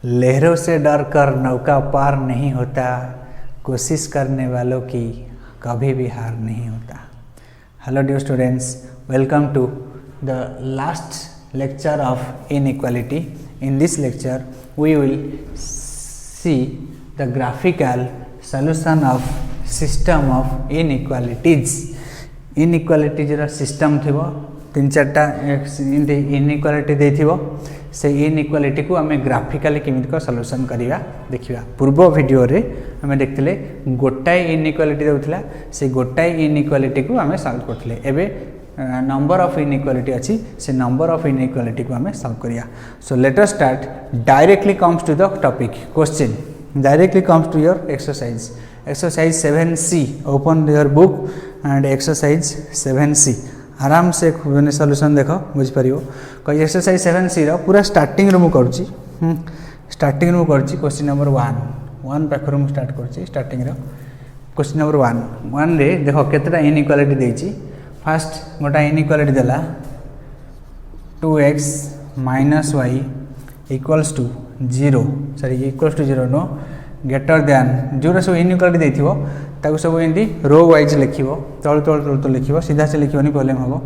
लहरों से डर कर नौका पार नहीं होता, कोशिश करने वालों की कभी भी हार नहीं होता। Hello dear students, welcome to the last lecture of inequality. In this lecture we will see the graphical solution of system of inequalities. Inequalities रा सिस्टम थी तीन चार्टा इनइक्वालिटी देथिबो से इनइक्वालिटी को आम ग्राफिकाली केमिति को सॉल्यूशन करिया देखिबा। पूर्व वीडियो रे आम देखथिले गोटाए इनइक्वालिटी देउथला, से गोटाए इनइक्वालिटी को आम सॉल्व करथिले। एबे नंबर ऑफ इनइक्वालिटी अच्छी, से नंबर ऑफ इनइक्वालिटी को आम सॉल्व करिया। So let us start, directly comes to the topic question, directly comes to your exercise. Exercise 7C, open your book and exercise 7C आराम से solution देख बुझीपर। कहीं exercise 7C पूरा स्टार्टिंग रू करुँची, starting रू करुँची। क्वेश्चन नंबर 1 पाखर मुझे स्टार्ट करुँची। स्टार्टिंग क्वेश्चन नंबर 1 रे देख केतटा इनइक्वालिटी देछि। फास्ट गोटा इनइक्वालिटी देला 2x - y equals to 0, sorry equals to 0 no greater than जो सब इनइक्वालिटी देथिबो ताको सब एंती रो वाइज लिखिबो, तळ तळ तळ तळ लिखिबो, सीधा से लिखिबोनी प्रॉब्लम हबो।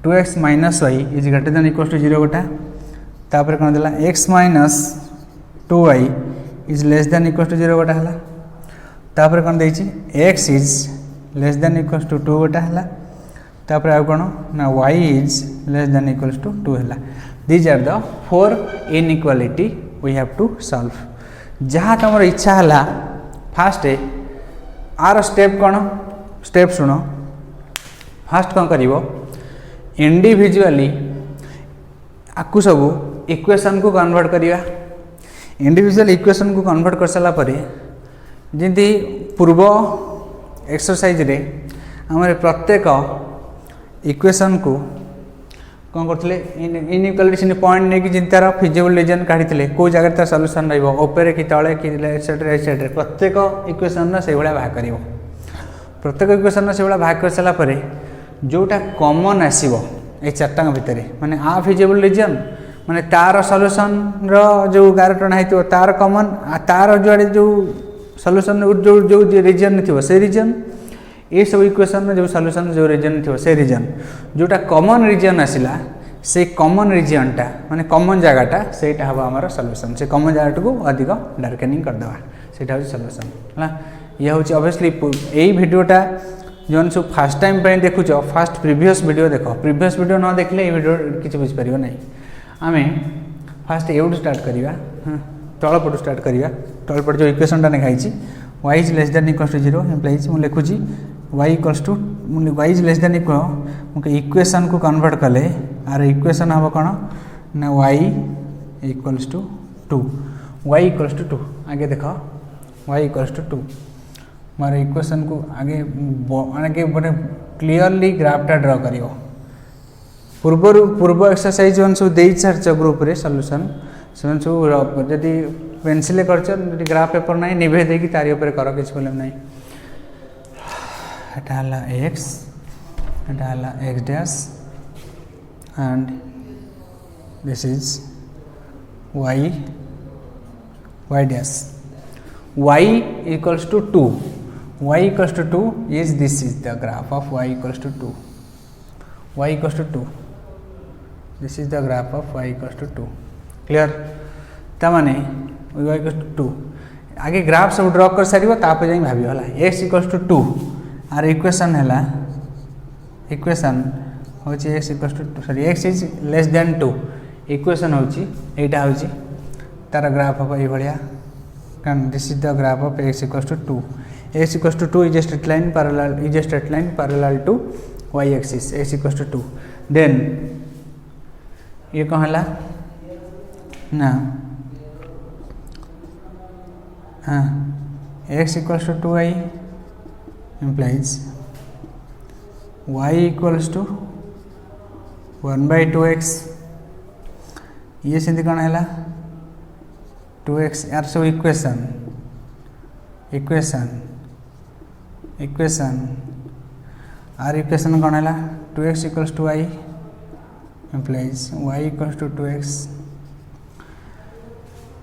2x - y is greater than equals to 0 गोटा, तापर कोन देला x - 2y is less than equals to 0 गोटा हला, तापर कोन देछि x is less than equals to 2 गोटा हला, तापर आ कोन ना y is less than equals to 2 हला। These are the 4 inequality we have to solve. जहाँ तुम इच्छा है फास्ट आर स्टेप कौन, स्टेप शुण। फास्ट कौन कर इंडिविजुअली आपको सब इक्वेशन को कन्वर्ट करवा। इंडिविजुअल इक्वेशन को कन्वर्ट कर सारा पर जमी पूर्व एक्सरसाइज रे आम प्रत्येक इक्वेशन को कौन करते इनइक्वालिटी पॉइंट नहीं कि तार फिजिबल रीजन काढ़ी कौ जगह तार सॉल्यूशन रोपर कि तले कि एक्सेट्रा प्रत्येक इक्वेशन से भाया भाग कर प्रत्येक इक्वेशन से भाया भाग कर सारापर जोटा कॉमन आसो ये चार्टा भितर माने आ फिजिबल रीजन माने तार सॉल्यूशन रो गार टणा हो तार कॉमन तार जुआड़े जो सॉल्यूशन जो जो रीजन थी से रीजन ये सब इक्वेशन जो सॉल्यूशन जो रीजन थी से रीजन जोटा कॉमन रीजन आसला से कॉमन रीजनटा माने कॉमन जगहटा सेटा हम आमर सॉल्यूशन। से कॉमन जगह को अधिक डार्केनिंग करदेवा सेटा हूँ सॉल्यूशन है। ये हूँ ऑब्वियसली यही वीडियोटा जो सब फास्ट टाइम पे देखुच फास्ट प्रीवियस वीडियो देख, प्रीवियस वीडियो न देखले ये वीडियो किसी बुझीपर ना। आम फास्ट एवं स्टार्ट करवा, तलपटू स्टार्ट करवा। तलपट जो इक्वेशनटा लिखाई y is less than equals to 0 implies मुझे लिखुची y equals to y is less than equal equation को कन्वर्ट कले आर इक्वेशन हम कौन ना y equals to 2, y equals to 2 आगे देख y इक्वल्स टू 2 मार इक्वेशन को आगे आगे गोटे क्लीयरली ग्राफटा ड्र कर। पूर्व एक्सरसाइज जो सब दे सार्च ग्रुप रे सॉल्यूशन से सब जदि पेनसिल कर ग्राफ पेपर ना निभे देकी तारी ऊपर कर किसी प्रॉब्लम ना। एटा हला x, एटा हला x dash and this is y, y dash. y equals to 2, y equals to 2 is this is the graph of y equals to 2, y equals to 2 this is the graph of y equals to 2। Clear तामाने y equals to 2 आगे graph सब draw कर सारिबो तापर जाई भाबियो हला x equals to 2 आर equation है इक्वेशन हूँ x equals to sorry x is less than 2 equation हूँ यहाँ हूँ तार ग्राफ हम ये कारण this is the graph of x equals to 2, x equals to 2 is a straight line parallel to y axis x equals to 2। Then ये कौन है ना हाँ x equals to 2y implies y equals to 1/2x। ये सिंधी कौन है 2x यार सब इक्वेशन इक्वेशन इक्वेशन आर इक्वेशन कौन है 2x equals to y implies y equals to 2x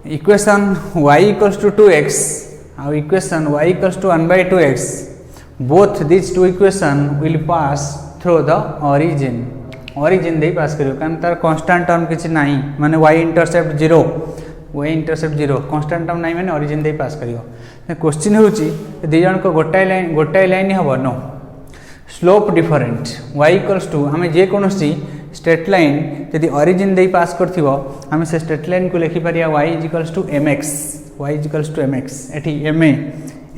equation y equals to 2x और equation y equals to 1/2x both this two equation will pass through the origin they pass करियो कारण तार constant term किछि नाही माने y intercept 0 constant term नाही माने origin दे pass करियो क्वेश्चन होउची दि जन को गोटाई लाइन हबो no slope different y equals to हमें जे कोनोसी स्ट्रेट लाइन यदि ऑरिजिन दे पास करथिबो हमें से स्ट्रेट लाइन को लिखि परिया y इक्वल्स टू mx एठी ma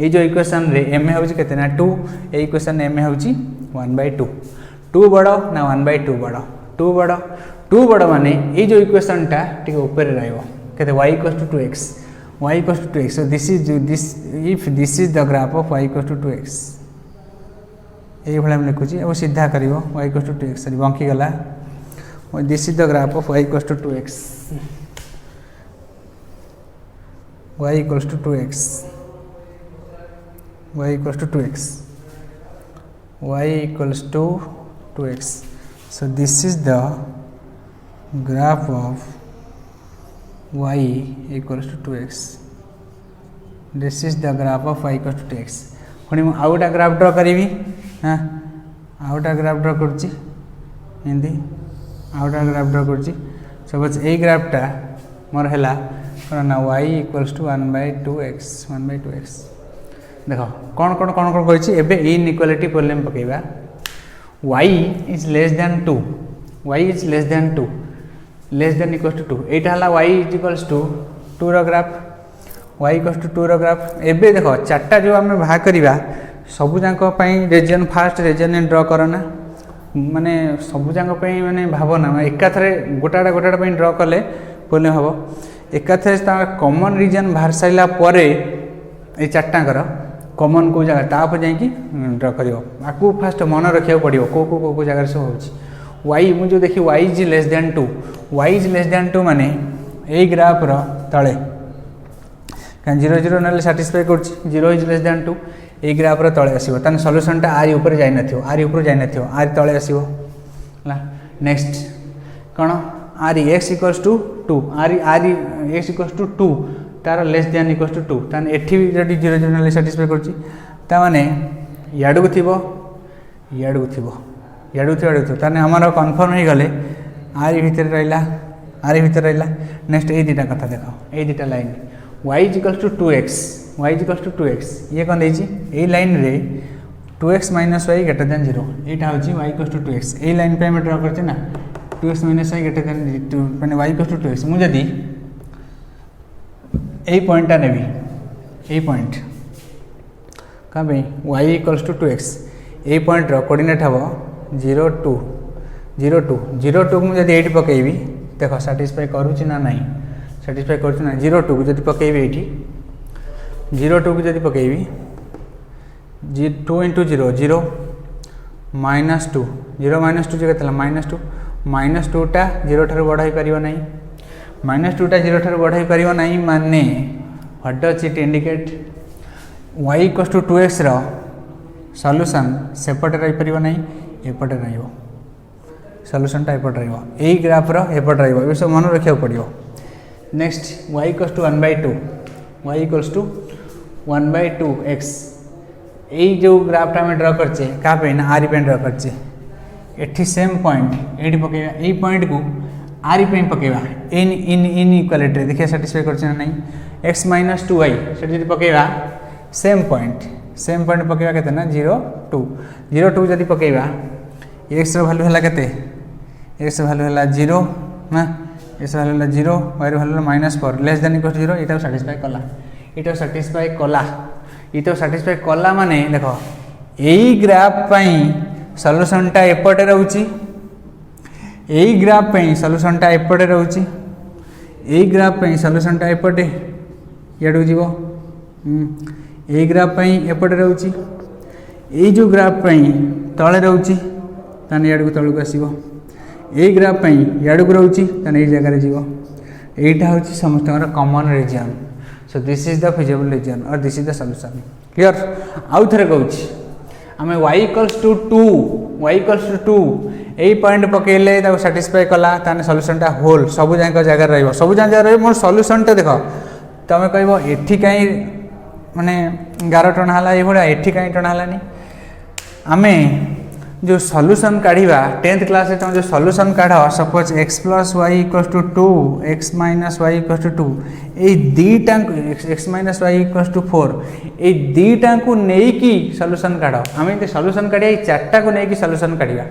ए जो इक्वेशन रे ma होची केते ना 2 ए इक्वेशन ma होची 1/2 2 बड़ो ना 1/2 बड़ो 2 बड़ो माने ए जो इक्वेशन टा ठीक ऊपर रहइबो केते y equals to 2x so this is the graph of y equals to 2x ये भाई हम लिखुची अब सीधा करिवो y equals to 2x सरी बंकी गला this is the graph of y equals to 2x y equals to 2x y equals to 2x y equals to 2x so this is the graph of y equals to 2x this is the graph of y equals to 2x पुणी मु outta graph draw करी हाँ outta graph draw करची Hindi outta graph draw करची suppose ए ग्राफटा मोर हैला ना y equals to 1/2x देखो कौन कौन कौन कौन कही एबे इनइक्वालिटी प्रॉब्लम पकेबा y is less than 2 less than equals to 2 एटा हला y इक्वल्स टू 2 रो ग्राफ y इक्वल्स टू 2 रो ग्राफ एबे देखो चारटा जो हमें भाग करिबा सबु जांको पई रीजन फर्स्ट रीजन ड्रा करना माने सबु जांको पई माने भावना एकाथरे गोटाडा पई ड्रा करले बोले हबो एकाथरे ता कॉमन रीजन बाहर साइला परे ए चारटाकर कॉमन को जगह ताप जाई कि ड्रा करियो आकु फर्स्ट मन रखियो पड़ियो को जगह से होउची y मु जो देखि y इज लेस देन 2 माने ए ग्राफ रो तळे कान 0 0 नले सैटिस्फाई करछि 0 इज लेस देन 2 ए ग्राफ रो तळे आसीबो तन सॉल्यूशन टा आरी ऊपर जाई नथियो आरी तळे आसीबो ला नेक्स्ट कोन आरी x इक्वल्स टू 2 आरी x इक्वल्स टू 2 तार लेस देन इक्वल्स टू 2 तन एठी जडी 0 0 नले सैटिस्फाई करछि ता माने याडू थिबो तने हमारा कन्फर्म हो गले आरी भीतर रहिला नेक्स्ट ए दिटा कथा देखो ए दिटा line y equals to 2x ये कौन देछि ए लाइन रे 2x - y ग्रेटर देन 0 एटा होछि y इक्वल्स टू 2x ए लाइन पे हम ड्रा करछे ना 2x - y ग्रेटर देन 2 माने y इक्वल्स टू 2x मु जदी ए पॉइंट नेबी ए पॉइंट का बे y इक्वल्स टू 2x ए पॉइंट रो कोऑर्डिनेट हबो 0 2 को जब 8 पकेबी देख साटिस्फाई करूँ ना नहीं साटिस्फाई करूँ ना 0 2 को जब पकेबी ये 0 2 को जब पकेबी 2 × 0 0 -2 0 -2 जो -2 -2 टा 0 ठार बढ़ाई पार ना -2 टा 0 ठार बढ़ाई पार ना माने what does it indicate y equals to 2x रो सॉल्यूशन सेपटे रही पार ना एपटे रहिबो सॉल्यूशन टा एपटे रहिबो ए ग्राफ रो एपटे रहिबो ए सब मन रखिया पड़ियो next y equals to 1/2x ए जो ग्राफ टा में ड्रा करछे का पे ना आर पे ड्रा करछे एठी सेम पॉइंट एडी पकेबा ए पॉइंट को आर पे पकेबा इन इक्वालिटी देखिए सैटिस्फाई करछे ना नहीं x - 2y सेठी जदी पकेबा सेम पॉइंट पकेबा केते ना 0 2 जदी पकेबा x रो वैल्यू हला केते x रो वैल्यू हला 0 ना x रो वैल्यू हला 0 y रो वैल्यू हला -4 less than equal to 0 Etah satisfy कला माने देखो एई ग्राफ पई सॉल्यूशन टा एपटे रहउची एई ग्राफ पई सॉल्यूशन टा एपटे रहउची एई ग्राफ पई सॉल्यूशन टा एपटे याडू जीवो ए ग्राफ पई एपटे रहउची ए जो ग्राफ पई तळे रहउची ताने याडू तळକୁ आसीबो ए ग्राफ पई याडू रहउची ताने ए जगह रे जीवो एटा होची समस्तकर common region so this is the feasible region और this is the solution clear आउ थरे कहउची हमें y = 2 y = 2 यही पॉइंट पकेले साटिस्फाई कला ताने सॉल्यूशनटा होल सब जाक जगह रहिबो सब जगह रहिबो मोर सॉल्यूशनटा देख तमे कहबो एठी काई माने 11 टन हला ए भडा एठी काई टन हलानी आमे जो सॉल्यूशन काढ़ीबा 10th क्लास रे तुम जो सॉल्यूशन काढ़ suppose x + y = 2 x - y = 2 ए दीटा x - y = 4 ए दीटा को नेई की सॉल्यूशन काढ़ आमे ते सॉल्यूशन काढ़िया ए चारटा को नेई की सॉल्यूशन काढ़ीबा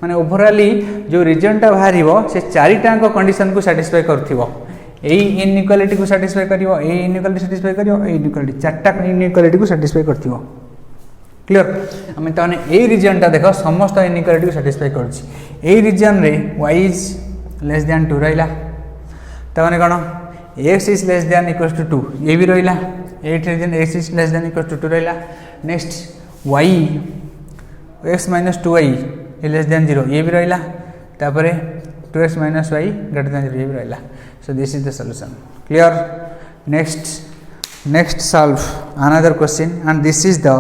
माने ओवरऑली जो रिजल्ट बाहरिबो से चारिटा को कंडीशन को सैटिस्फाई करथिबो ए इनइक्वालिटी को सैटिस्फाई करिवो ए इनइक्वालिटी सैटिस्फाई करिवो ए इनइक्वालिटी चारटा इनइक्वालिटी को सैटिस्फाई करथिबो क्लियर आम ताने ए रीजन टा देख समस्त इनइक्वालिटी को सैटिस्फाई करछि ए रीजन रे y इज लेस देन 2 रहिला ताने कोन x is less than equals to 2 ये भी रहिला ए region x is less than equals to 2 रहिला next y x - 2y is less than 0 ये भी रहिला तापरे 2x - y ग्रेटर देन 0 ये भी रहिला सो this is the solution clear next solve another question and this is the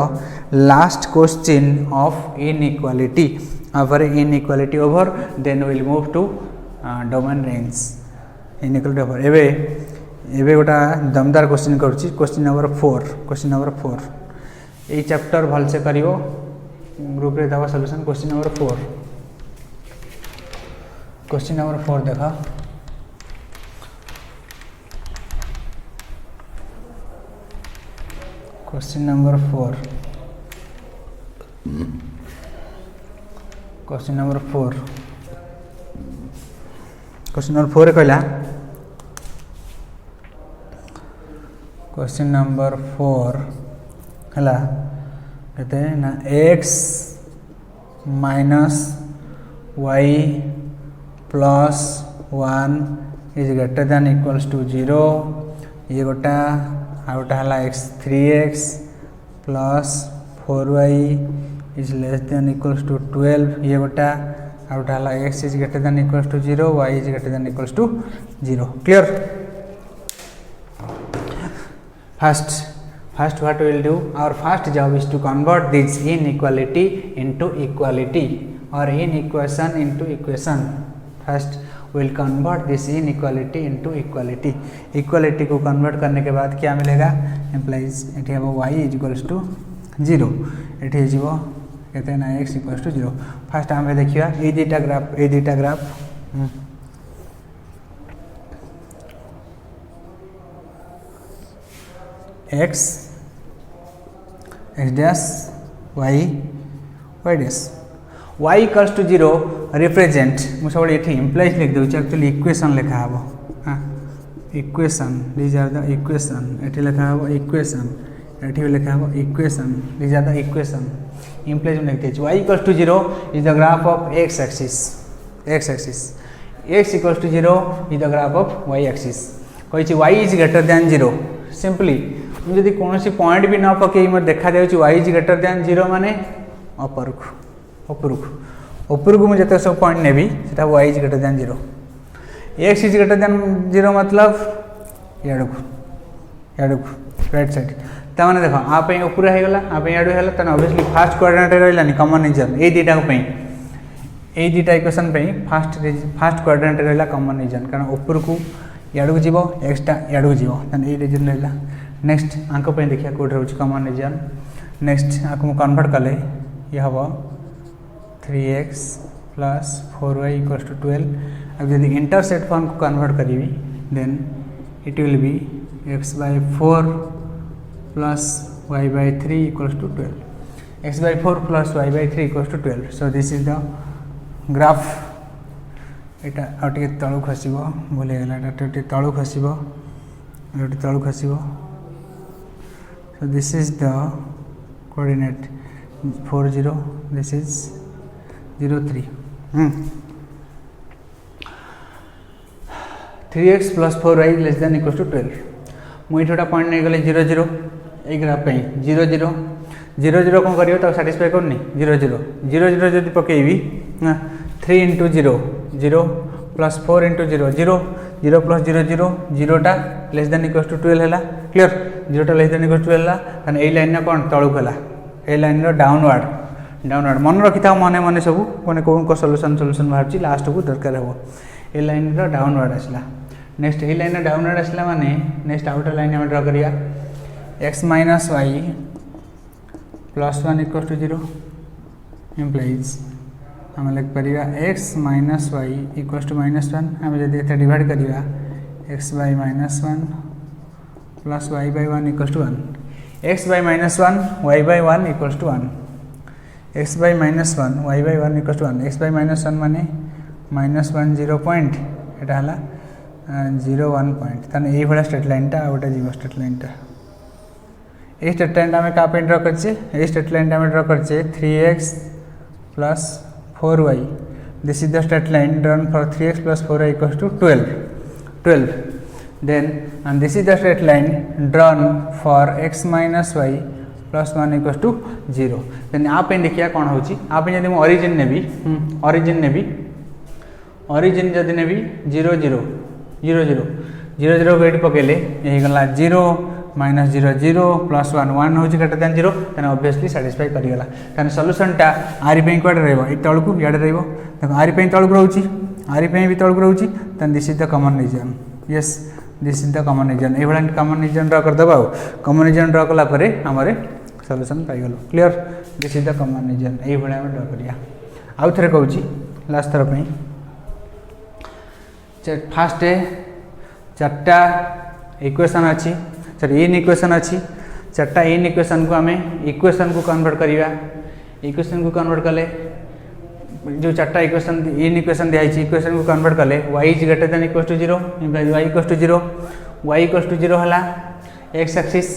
last question of inequality over inequality over then we will move to domain range inequality over एबे गोटा दमदार question करूची question number 4 ए chapter भल से करिवो group रे दवा solution question number 4 देखा question number 4 question number 4 कहला क्वेश्चन नंबर 4 हला कहते हैं ना x - y + 1 is greater than equals to 0 ये गोटा आउटा हला x3x + 4y is less than equals to 12 ये गोटा आउटा हला x is greater than equals to 0 y is greater than equals to 0 clear first what we will do our first job is to convert this inequality into equality or inequation into equation first we will convert this inequality into equality equality को convert करने के बाद क्या मिलेगा implies एठी हम y equals to 0 एठी जीवो कहते हैं ना x equals to 0 फर्स्ट हम देखिया ए दीटा graph x dash y dash y equals to 0 represent मु सब एठी implies लिख दउ एक्चुअली इक्वेशन लिखा हबो हां equation this are the equation एठी लिखा हबो इक्वेशन एठी भी लिखा हबो equation this are the equation implies लिख दे y equals to 0 is the graph of x axis x equals to 0 is the graph of y axis कहै छी y is greater than 0 simply यदि कौन सी पॉइंट भी न पकई मत देखा जाउची y इज ग्रेटर देन 0 माने ऊपर को मुझे तो सब पॉइंट नेबी सेटा y is greater than 0 x is greater than 0 मतलब याडू राइट साइड ता माने देखो आ पे ऊपर हे गला आ पे याडू हेला तने ऑब्वियसली फर्स्ट कोऑर्डिनेट रहलानी कॉमन रीजन ए दीटा पे ए दीटा इक्वेशन पे फर्स्ट कोऑर्डिनेट रहला कॉमन रीजन कारण ऊपर को याडू जीवो x टा याडू जीवो तने ए रीजन रहला नेक्स्ट आंको पे देखिया कोड रहउची कॉमन रीजन नेक्स्ट आको कन्वर्ट कले ये हबो 3x + 4y = 12 अब यदि इंटरसेप्ट फॉर्म को कन्वर्ट करीबी then it will be x/4 + y/3 = 12 x/4 + y/3 = 12 so this is the graph एटा आटे तळु खसिबो बोले गेला एटा तळु खसिबो एटा तळु खसिबो so this is the coordinate 40 this is 03 3x + 4y less than equals to 12 मुई छोटा point नहीं गले 0 ए ग्राफ पे 0 कोन करियो त सैटिस्फाई करनी 0 जदी पकेइबी 3 * 0 + 4 * 0 + 0 टा लेस देन इक्वल्स टू 12 हैला क्लियर 0 टा लेस देन इक्वल्स टू 12 हैला एन ए लाइन ना कोन तळु खला ए लाइन रो डाउनवर्ड मन रखी था मन मन सब मैंने कौन को सॉल्यूशन बाहर लास्ट को दरकार हो ए लाइन डाउनवर्ड आसला नेक्स्ट ए लाइन डाउनवर्ड आसला माने नेक्स्ट आउटर लाइन आम ड्र करिया x minus y plus 1 equal to 0 implies आम लिख पार x minus y equal to -1 आम जब डिवाइड करिया x by -1 plus y by 1 equal to 1 x by -1 y by 1 equal to 1 x by -1 y by 1 equal to 1 x by -1 माने -1 0 point एटा हला 0 1 point ताने एई भला स्ट्रेट लाइन टा outta जीव straight line टा ए स्ट्रेट लाइन टा हमें का पे ड्रा करछे ए स्ट्रेट लाइन टा हमें ड्रा करछे 3x plus 4y this is the straight line drawn for 3x plus 4y equal to 12 then and this is the straight line drawn for x minus y plus 1 equals to 0 then आप देखिए कौन होची आप जब origin नेबी origin जदि नेबी 0 0 0 0 0 0 wait पकेले यही गला 0 minus 0 0 plus 1 1 होची greater than 0 then obviously satisfy करिगला तने सॉल्यूशन टा आर पे कोड रहबो ए तळकु याड रहबो देखो आर पे तळकु रहउची आर पे भी तळकु रहउची then this is the common region yes this is the common region ए भला कॉमन रीजन ड्रा कर दबा कॉमन रीजन ड्रा कला परे हमरे सॉल्यूशन पाई गलो clear this is the common region ए भला हम ड्रा करिया आउ थरे कहउची लास्ट थर पे फर्स्ट चारटा इक्वेशन अछि सॉरी इन इक्वेशन अछि चारटा इन इक्वेशन को हमें इक्वेशन को कन्वर्ट करिया इक्वेशन को कन्वर्ट कले जो चारटा इक्वेशन इन इक्वेशन दिया इक्वेशन को कन्वर्ट कले y is greater than equal to 0 implies y equal to 0 y equal to 0 हला x एक्सिस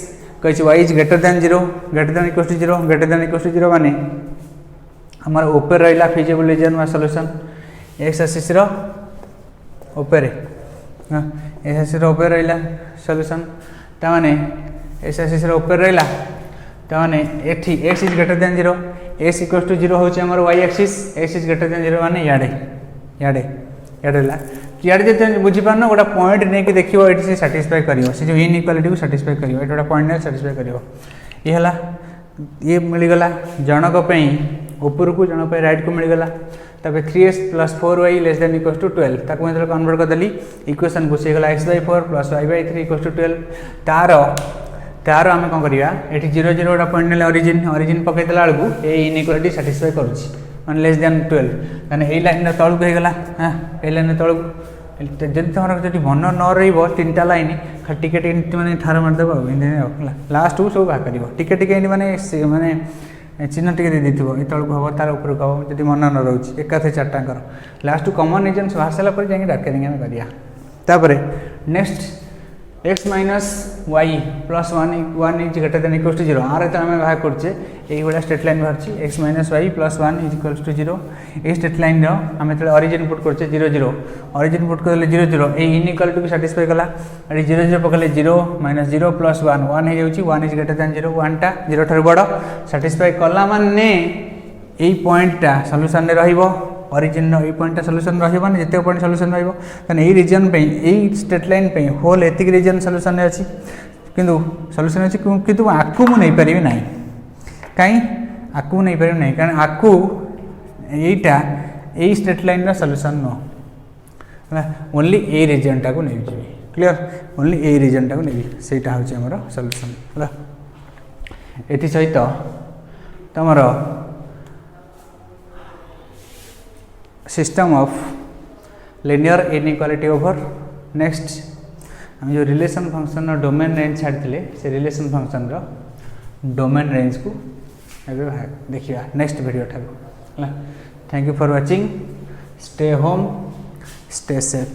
कहि y is greater than 0 greater than equal to 0 greater than equal to 0 माने हमर ऊपर रहला फिजिबल रीजन वा solution x axis रो ऊपर हां x एक्सिस रो ऊपर रहला सॉल्यूशन ता माने x एक्सिस रो ऊपर रहला ता माने एठी x is greater than 0 x equal to 0 होचे हमर y axis x is greater than 0 माने याडे ला याडे जे बुझी पारनो गोटा पॉइंट ने कि देखियो एठी से सैटिस्फाई करियो से जो इनइक्वालिटी को सैटिस्फाई करियो एटा गोटा पॉइंट ने सैटिस्फाई करियो ये हला ये मिल गला जनक पई ऊपर को जन पे राइट को मिल गला तबे 3x + 4y ≤ 12 ताको मतलब कन्वर्ट कर दली इक्वेशन को से गला x/4 + y/3 = 12 तार आम कौन करिया एठी 0 0 गोटा पॉइंट ने ओरिजिन पकई देला बेलू ए इनइक्वालिटी सैटिस्फाई करूची मान लेस देन 12 माने ए लाइन तळु को हेगला हां ए लाइन तळु जदि तमरा जदि मन न रहिबो तीनटा लाइन टिके माने ठार मार देबो लास्ट को सब बा करिवो टिके माने चिन्ह टिके दे दिथिबो ए तळु को हबो तार ऊपर को हबो जदि मन न रहउची एकाथे चारटा कर लास्ट कॉमन रीजन बाहर साला पर जाके डार्केनिंग में करिया तापरे next x minus y plus 1 is greater than equal to 0 आर तो आम बाहर करछे एही बडा स्ट्रेट लाइन बाहरछि x minus y plus 1 is equal to 0 ए स्ट्रेट लाइन रो आम तले ओरिजिन पुट करछे 0 0 ओरिजिन पुट करले 0 0 ए इनइक्वालिटी को सैटिस्फाई कला अरे 0 0 पकले 0 माइनस 0 प्लस 1 1 हे जाउछि 1 इज ग्रेटर देन 0 1 टा 0 ठर बड़ सैटिस्फाई कला माने एई पॉइंट टा सॉल्यूशन ने रहिबो ओरिजिन ए पॉइंट सॉल्यूशन रहिबो ने जते पॉइंट सॉल्यूशन रहिबो तने ए रीजन पे ए स्ट्रेट लाइन पे होल एतिक रीजन सॉल्यूशन ने अछि किंतु सॉल्यूशन अछि किंतु आकु मु नै परिबे नै काई आकु नै परिबे नै कारण आकु एटा ए स्ट्रेट लाइन रा सॉल्यूशन नो हला ओनली ए रीजन टा को नै जिवि क्लियर ओनली ए रीजन टा को नै सेटा होछि हमर सॉल्यूशन हला एथि सहित तमरो system of linear inequality over next हम जो रिलेशन फंक्शन रो डोमेन रेंज छाड़ते से रिलेशन फंक्शन रो डोमेन रेंज को देखिए नेक्स्ट वीडियो ठाकुर thank you for watching stay home stay safe.